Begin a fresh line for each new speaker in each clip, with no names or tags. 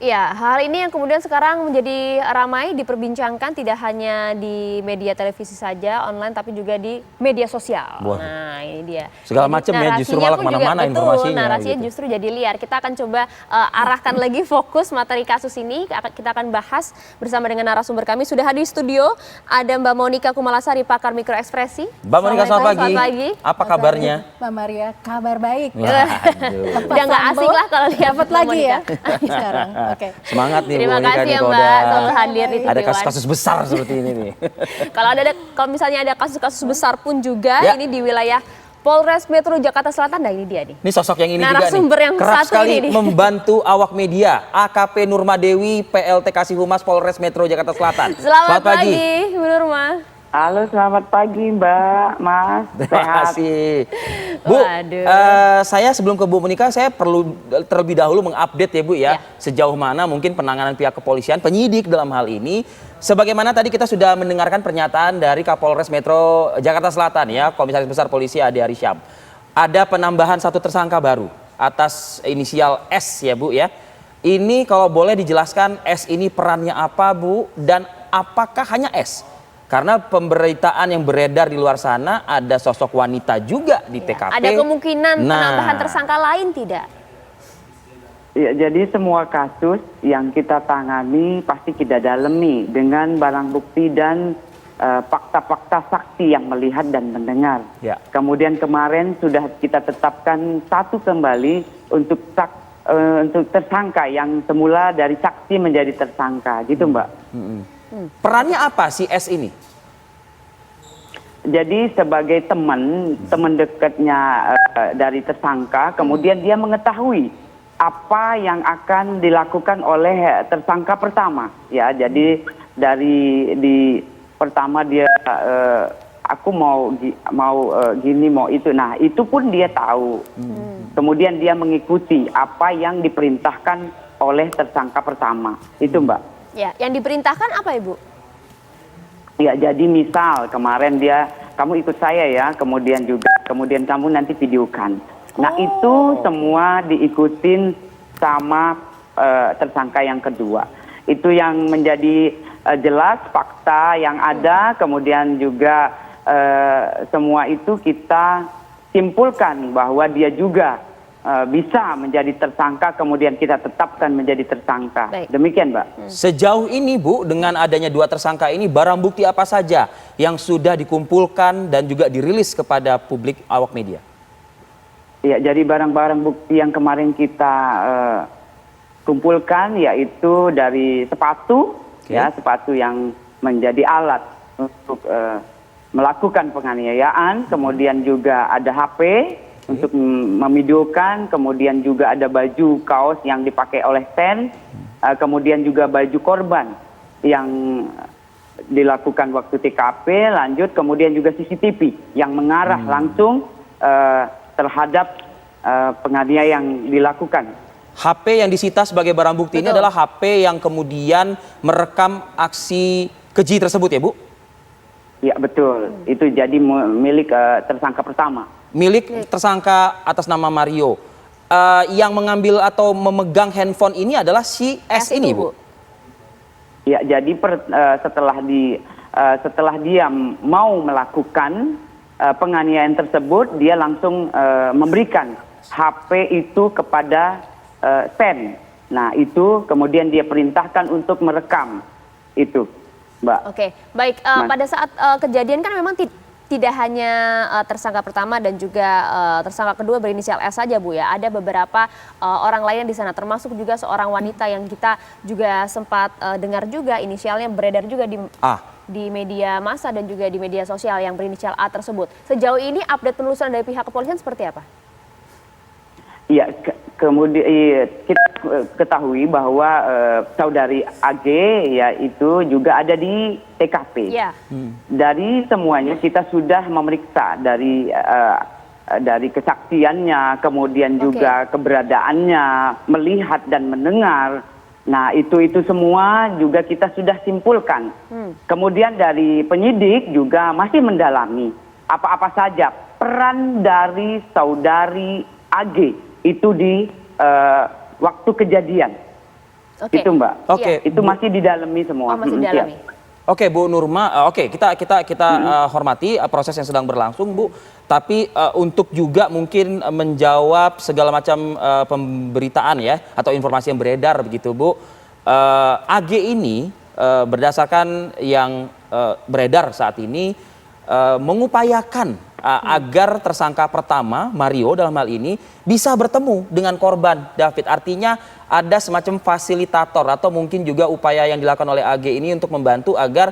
Iya, hal ini yang kemudian sekarang menjadi ramai diperbincangkan tidak hanya di media televisi saja online tapi juga di media sosial.
Wah.
Nah, ini dia.
Segala
Jadi
macam ya, justru malah
narasinya pun juga
kemana-mana
betul,
informasinya
narasinya
gitu.
justru jadi liar. Kita akan coba arahkan lagi fokus materi kasus ini. Kita akan bahas bersama dengan narasumber kami. Sudah hadir di studio ada Mbak Monika Kumalasari, pakar mikroekspresi.
Mbak Monika, selamat pagi.
Selamat pagi.
Apa kabarnya?
Mbak Maria, kabar baik.
Waduh.
Udah nggak asing lah kalau lihat
Dapat
Mbak
lagi ya
Monika.
sekarang. Oke.
Semangat nih Bu
Terima
Monika
kasih
nih
ya
kalau
Mbak,
udah
selalu hadir di
ada
TV
kasus-kasus besar seperti ini nih.
Kalau misalnya ada kasus-kasus besar pun juga
Ya.
ini di wilayah Polres Metro Jakarta Selatan. Nah, ini dia nih.
Ini sosok yang ini
Narasumber
juga nih.
yang
Kerap
satu
sekali
ini nih.
membantu awak media. AKP Nurmadewi, PLT Kasih Humas Polres Metro Jakarta Selatan.
Selamat pagi, Bu Nurma.
Halo, selamat pagi Mbak, Mas.
Terima
Sehat.
kasih. Bu,
Waduh.
saya sebelum ke Bu Monika, saya perlu terlebih dahulu mengupdate ya Bu ya.
Ya.
Sejauh mana mungkin penanganan pihak kepolisian, penyidik dalam hal ini. Sebagaimana tadi kita sudah mendengarkan pernyataan dari Kapolres Metro Jakarta Selatan ya, Komisaris Besar Polisi Ade Arysyam. Ada penambahan satu tersangka baru atas inisial S ya Bu ya. Ini kalau boleh dijelaskan S ini perannya apa Bu, dan apakah hanya S? Karena pemberitaan yang beredar di luar sana ada sosok wanita juga di TKP.
Ada kemungkinan
Nah.
penambahan tersangka lain tidak?
Ya, jadi semua kasus yang kita tangani pasti kita dalami dengan barang bukti dan fakta-fakta saksi yang melihat dan mendengar.
Ya.
Kemudian kemarin sudah kita tetapkan satu kembali untuk tersangka yang semula dari saksi menjadi tersangka, gitu Mbak.
Perannya apa si S ini?
Jadi sebagai teman dekatnya dari tersangka, kemudian dia mengetahui apa yang akan dilakukan oleh tersangka pertama. Ya, jadi pertama dia aku mau gini mau itu. Nah, itu pun dia tahu. Kemudian dia mengikuti apa yang diperintahkan oleh tersangka pertama. Itu Mbak.
Ya, yang diperintahkan apa Ibu?
Ya, jadi misal kemarin kamu ikut saya ya, kemudian kamu nanti videokan. Nah, itu semua diikutin sama tersangka yang kedua. Itu yang menjadi jelas fakta yang ada, kemudian juga semua itu kita simpulkan bahwa dia juga bisa menjadi tersangka, kemudian kita tetapkan menjadi tersangka.
Baik.
Demikian Mbak.
Sejauh ini Bu, dengan adanya dua tersangka ini, barang bukti apa saja yang sudah dikumpulkan dan juga dirilis kepada publik awak media?
Ya, jadi barang-barang bukti yang kemarin kita kumpulkan yaitu dari sepatu, ya, sepatu yang menjadi alat untuk melakukan penganiayaan, kemudian juga ada HP untuk memvideokan, kemudian juga ada baju kaos yang dipakai oleh Sen, kemudian juga baju korban yang dilakukan waktu TKP, lanjut kemudian juga CCTV yang mengarah langsung terhadap penganiayaan yang dilakukan.
HP yang disita sebagai barang bukti ini adalah HP yang kemudian merekam aksi keji tersebut ya Bu?
Ya betul, itu jadi milik tersangka pertama.
Milik tersangka atas nama Mario. Yang mengambil atau memegang handphone ini adalah si S ini Bu?
Ya, jadi setelah dia mau melakukan penganiayaan tersebut, dia langsung memberikan HP itu kepada Sen. Nah, itu kemudian dia perintahkan untuk merekam itu, Mbak.
Oke, baik. Pada saat kejadian kan memang tidak hanya tersangka pertama dan juga tersangka kedua berinisial S saja Bu ya. Ada beberapa orang lain di sana, termasuk juga seorang wanita yang kita juga sempat dengar juga inisialnya beredar juga di media massa dan juga di media sosial yang berinisial A tersebut. Sejauh ini update penelusuran dari pihak kepolisian seperti apa?
Ya, kemudian kita ketahui bahwa saudari AG ya itu juga ada di TKP.
Ya.
Dari semuanya kita sudah memeriksa dari kesaksiannya, kemudian juga keberadaannya, melihat dan mendengar. Nah, itu semua juga kita sudah simpulkan. Kemudian dari penyidik juga masih mendalami apa-apa saja peran dari saudari AG itu di waktu kejadian.
Oke.
Itu Mbak.
Oke.
Itu masih didalami semua.
Oh, masih
Siap.
didalami.
Oke Bu Nurma, oke kita hormati proses yang sedang berlangsung Bu. Tapi untuk juga mungkin menjawab segala macam pemberitaan ya atau informasi yang beredar begitu Bu. AG ini berdasarkan yang beredar saat ini mengupayakan agar tersangka pertama Mario dalam hal ini bisa bertemu dengan korban David. Artinya ada semacam fasilitator atau mungkin juga upaya yang dilakukan oleh AG ini untuk membantu agar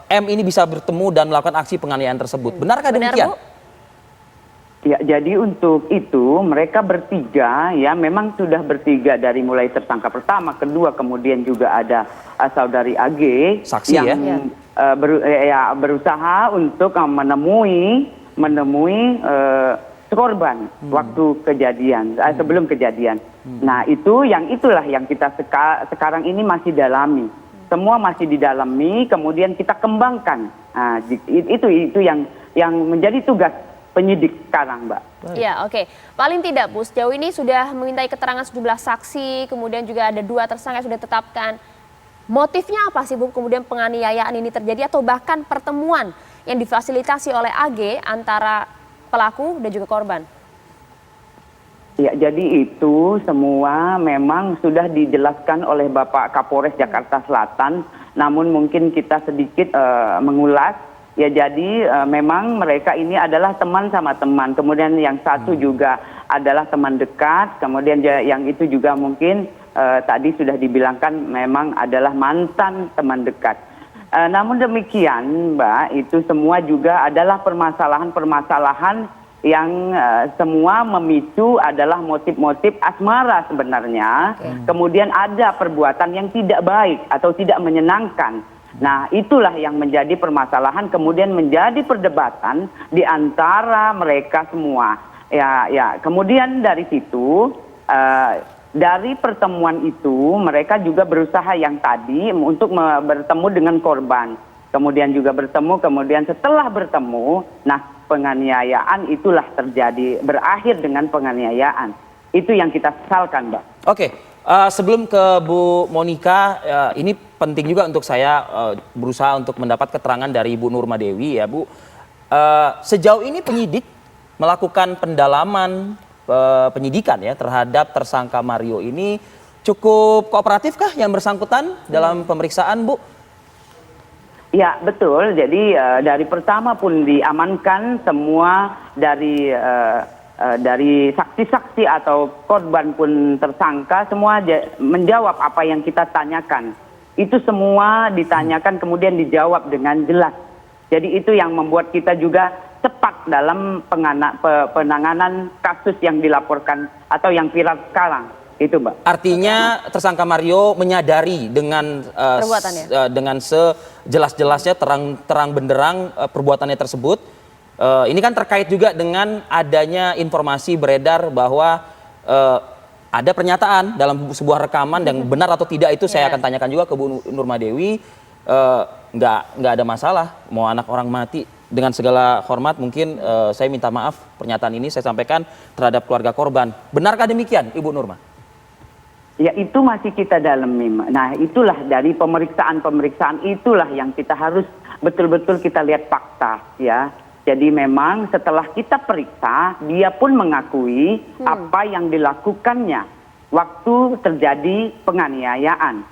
M ini bisa bertemu dan melakukan aksi penganiayaan tersebut. Benarkah
Benar,
demikian?
Bu?
Ya, jadi untuk itu mereka bertiga ya memang sudah bertiga dari mulai tersangka pertama, kedua, kemudian juga ada saudari AG
Saksi
yang berusaha untuk menemui korban waktu kejadian, sebelum kejadian. Nah itulah yang kita sekarang ini masih dalami. Semua masih didalami, kemudian kita kembangkan. Nah, itu yang menjadi tugas penyidik sekarang, Mbak.
Ya, oke. Paling tidak, Bu, sejauh ini sudah memintai keterangan sejumlah saksi, kemudian juga ada 2 tersangka yang sudah ditetapkan. Motifnya apa sih, Bu, kemudian penganiayaan ini terjadi atau bahkan pertemuan yang difasilitasi oleh AG antara pelaku dan juga korban?
Ya, jadi itu semua memang sudah dijelaskan oleh Bapak Kapolres Jakarta Selatan, namun mungkin kita sedikit mengulas. Ya, jadi memang mereka ini adalah teman sama teman. Kemudian yang satu juga adalah teman dekat. Kemudian yang itu juga mungkin tadi sudah dibilangkan memang adalah mantan teman dekat. Namun demikian, Mbak, itu semua juga adalah permasalahan-permasalahan yang semua memicu adalah motif-motif asmara sebenarnya. Kemudian ada perbuatan yang tidak baik atau tidak menyenangkan. Nah, itulah yang menjadi permasalahan, kemudian menjadi perdebatan di antara mereka semua. Ya. Kemudian dari situ, dari pertemuan itu, mereka juga berusaha yang tadi untuk bertemu dengan korban. Kemudian juga bertemu, kemudian setelah bertemu, nah penganiayaan itulah terjadi, berakhir dengan penganiayaan. Itu yang kita sesalkan, Mbak.
Oke. Sebelum ke Bu Monika, ini penting juga untuk saya berusaha untuk mendapat keterangan dari Bu Nurma Dewi ya Bu. Sejauh ini penyidik melakukan pendalaman penyidikan ya terhadap tersangka Mario ini cukup kooperatifkah yang bersangkutan dalam pemeriksaan Bu?
Ya, betul. Jadi dari pertama pun diamankan semua dari saksi-saksi atau korban pun tersangka semua menjawab apa yang kita tanyakan. Itu semua ditanyakan kemudian dijawab dengan jelas. Jadi itu yang membuat kita juga cepat dalam penanganan kasus yang dilaporkan atau yang viral sekarang. Itu, Mbak.
Artinya tersangka Mario menyadari dengan dengan sejelas-jelasnya terang benderang perbuatannya tersebut. Ini kan terkait juga dengan adanya informasi beredar bahwa ada pernyataan dalam sebuah rekaman yang benar atau tidak itu saya akan tanyakan juga ke Bu Nurma Dewi. Nggak ada masalah mau anak orang mati. Dengan segala hormat mungkin saya minta maaf pernyataan ini saya sampaikan terhadap keluarga korban. Benarkah demikian Ibu Nurma?
Ya, itu masih kita dalami. Nah, itulah dari pemeriksaan itulah yang kita harus betul-betul kita lihat fakta ya. Jadi memang setelah kita periksa, dia pun mengakui apa yang dilakukannya waktu terjadi penganiayaan.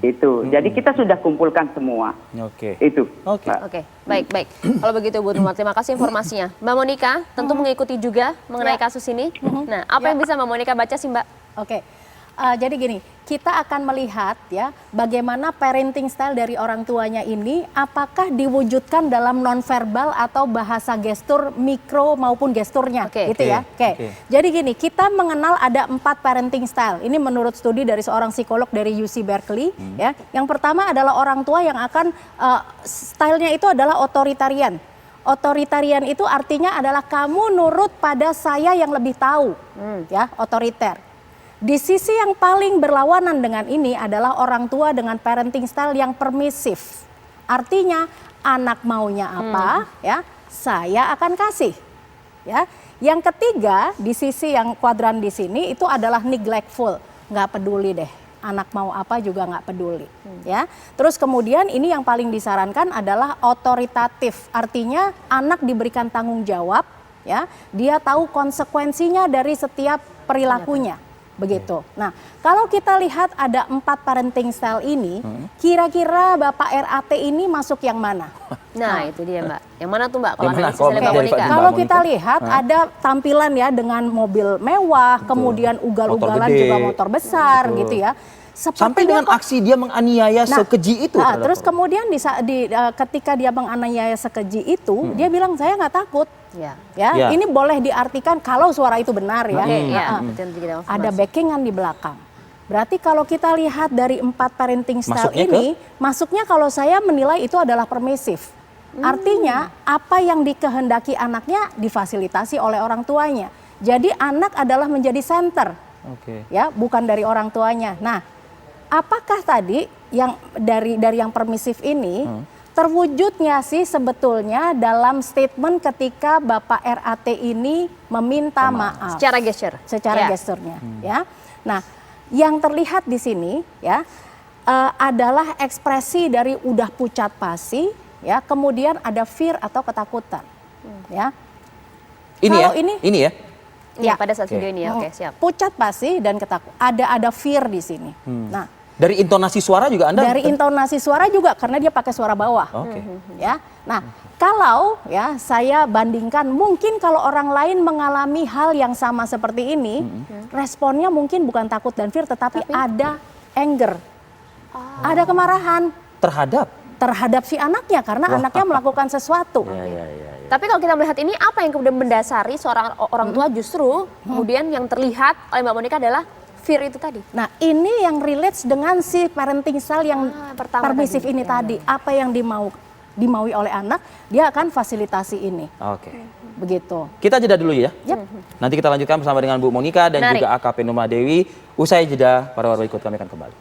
Itu. Jadi kita sudah kumpulkan semua.
Oke.
Itu.
Oke, baik. Kalau begitu Bu Nurma, terima kasih informasinya. Mbak Monika tentu mengikuti juga mengenai kasus ini. Nah, apa yang bisa Mbak Monika baca sih, Mbak?
Oke. Jadi gini, kita akan melihat ya bagaimana parenting style dari orang tuanya ini apakah diwujudkan dalam nonverbal atau bahasa gestur mikro maupun gesturnya, gitu ya. Oke. Jadi gini, kita mengenal ada 4 parenting style. Ini menurut studi dari seorang psikolog dari UC Berkeley ya. Yang pertama adalah orang tua yang akan stylenya itu adalah otoritarian. Otoritarian itu artinya adalah kamu nurut pada saya yang lebih tahu, ya, otoriter. Di sisi yang paling berlawanan dengan ini adalah orang tua dengan parenting style yang permisif. Artinya anak maunya apa, ya, saya akan kasih. Ya. Yang ketiga di sisi yang kuadran di sini itu adalah neglectful, nggak peduli deh. anak mau apa juga nggak peduli, ya. Terus kemudian ini yang paling disarankan adalah otoritatif, artinya anak diberikan tanggung jawab, ya, dia tahu konsekuensinya dari setiap perilakunya. Begitu. Nah, kalau kita lihat ada 4 parenting style ini, kira-kira Bapak RAT ini masuk yang mana?
Nah, itu dia Mbak. Yang mana tuh Mbak? Kalau
Yang mana?
analisis dari Mbak
Kalau
Monica.
Mbak
Kalau
Monica.
kita lihat ada tampilan ya dengan mobil mewah, kemudian ugal-ugalan
Motor gede.
juga motor besar
Betul.
gitu ya.
Sampai
Sepertinya
dengan
kok-
aksi dia menganiaya sekeji itu.
Nah,
terhadap
terus
korban.
kemudian ketika dia menganiaya sekeji itu, dia bilang saya nggak takut.
Ya.
Ya, ini boleh diartikan kalau suara itu benar ya.
Oke,
Nah,
ya. Itu yang kita
ada
konfirmasi.
backingan di belakang. Berarti kalau kita lihat dari 4 parenting style
Masuknya
ini, masuknya kalau saya menilai itu adalah permisif. Artinya apa yang dikehendaki anaknya difasilitasi oleh orang tuanya. Jadi anak adalah menjadi center,
Oke.
ya, bukan dari orang tuanya. Nah, apakah tadi yang dari yang permisif ini terwujudnya sih sebetulnya dalam statement ketika Bapak RAT ini meminta maaf
Secara gesture.
secara
Ya.
gesturnya, ya. Nah, yang terlihat di sini ya adalah ekspresi dari udah pucat pasi, ya, kemudian ada fear atau ketakutan, ya.
Ini
Kalau
ya?
ini-
Ini ya?
Ya,
Ya.
pada saat
Oke.
video ini ya. Oke, siap.
Pucat pasi dan ketakutan. Ada fear di sini. Nah,
Dari intonasi suara juga Anda?
dari intonasi suara juga karena dia pakai suara bawah.
Oke.
Ya. Nah, kalau ya saya bandingkan mungkin kalau orang lain mengalami hal yang sama seperti ini, responnya mungkin bukan takut dan fear tetapi ada anger. Ada kemarahan
Terhadap?
si anaknya karena anaknya melakukan sesuatu.
Ya.
Tapi kalau kita melihat ini, apa yang kemudian mendasari seorang orang tua justru kemudian yang terlihat oleh Mbak Monica adalah fear itu tadi.
Nah, ini yang relates dengan si parenting style yang
pertama
permisif
tadi.
ini tadi. Apa yang dimaui oleh anak, dia akan fasilitasi ini.
Oke.
Begitu.
Kita jeda dulu ya.
Yap.
Nanti kita lanjutkan bersama dengan Bu Monica dan
Menarik.
juga AKP Numa Dewi. Usai jeda, para warga ikut kami akan kembali.